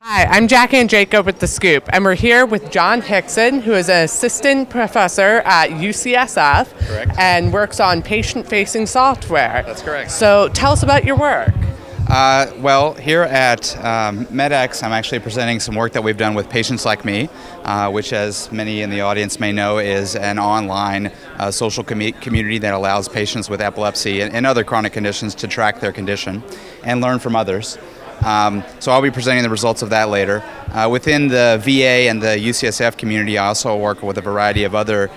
Hi, I'm Jack Andraka with The Scoop, and we're here with John Hixson, who is an assistant professor at UCSF. Correct. And works on patient-facing software. That's correct. So tell us about your work. Well, here at MedX, I'm actually presenting some work that we've done with PatientsLikeMe, which, as many in the audience may know, is an online social community that allows patients with epilepsy and other chronic conditions to track their condition and learn from others. So I'll be presenting the results of that later. Within the VA and the UCSF community, I also work with a variety of other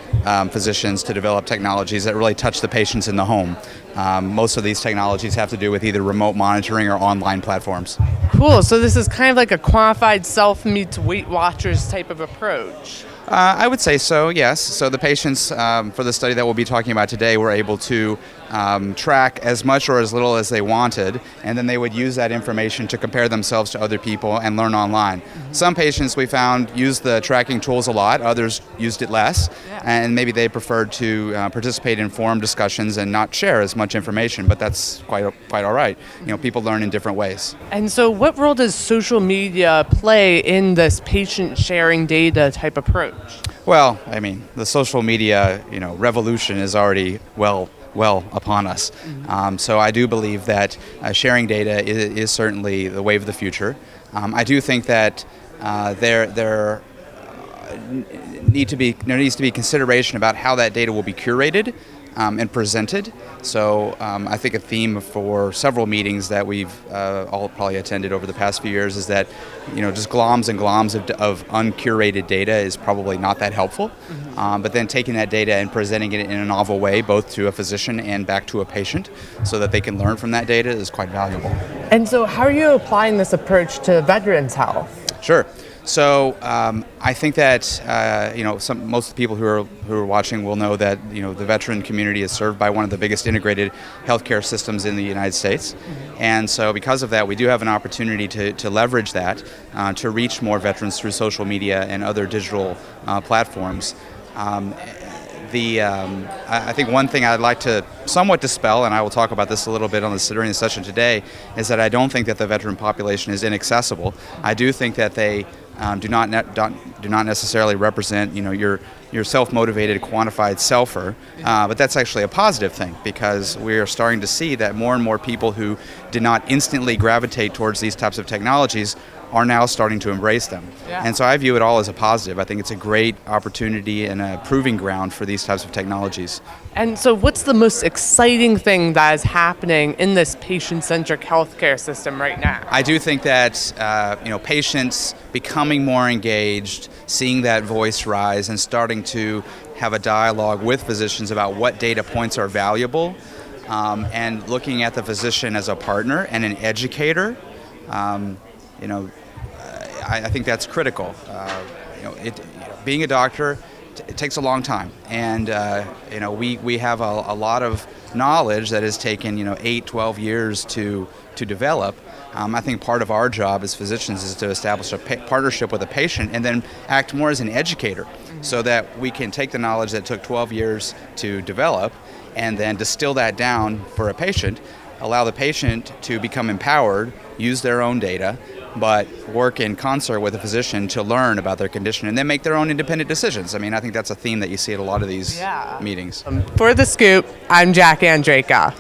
physicians to develop technologies that really touch the patients in the home. Most of these technologies have to do with either remote monitoring or online platforms. Cool. So this is kind of like a quantified self meets Weight Watchers type of approach. I would say so, yes. So the patients for the study that we'll be talking about today were able to track as much or as little as they wanted, and then they would use that information to compare themselves to other people and learn online. Mm-hmm. Some patients we found used the tracking tools a lot, others used it less, and maybe they preferred to participate in forum discussions and not share as much information, but that's quite all right. You know, people learn in different ways. And so what role does social media play in this patient sharing data type approach? Well, I mean, the social media, revolution is already well upon us. Mm-hmm. So I do believe that sharing data is certainly the wave of the future. I do think that there needs to be consideration about how that data will be curated and presented. So I think a theme for several meetings that we've all probably attended over the past few years is that just gloms and gloms of uncurated data is probably not that helpful. Mm-hmm. But then taking that data and presenting it in a novel way, both to a physician and back to a patient, so that they can learn from that data is quite valuable. And so how are you applying this approach to veterans' health? Sure. So I think that most of the people who are watching will know that the veteran community is served by one of the biggest integrated healthcare systems in the United States, and so because of that, we do have an opportunity to leverage that to reach more veterans through social media and other digital platforms. I think one thing I'd like to somewhat dispel, and I will talk about this a little bit during the session today, is that I don't think that the veteran population is inaccessible. I do think that they do not necessarily represent your self-motivated, quantified selfer, but that's actually a positive thing, because we are starting to see that more and more people who did not instantly gravitate towards these types of technologies are now starting to embrace them. Yeah. And so I view it all as a positive. I think it's a great opportunity and a proving ground for these types of technologies. And so what's the most exciting thing that is happening in this patient-centric healthcare system right now? I do think that patients becoming more engaged, seeing that voice rise, and starting to have a dialogue with physicians about what data points are valuable, and looking at the physician as a partner and an educator. I think that's critical. Being a doctor, it takes a long time, and we have a lot of knowledge that has taken 8-12 years to develop. I think part of our job as physicians is to establish a partnership with a patient and then act more as an educator, so that we can take the knowledge that took 12 years to develop and then distill that down for a patient, allow the patient to become empowered, use their own data, but work in concert with a physician to learn about their condition and then make their own independent decisions. I mean, I think that's a theme that you see at a lot of these meetings. For The Scoop, I'm Jack Andraka.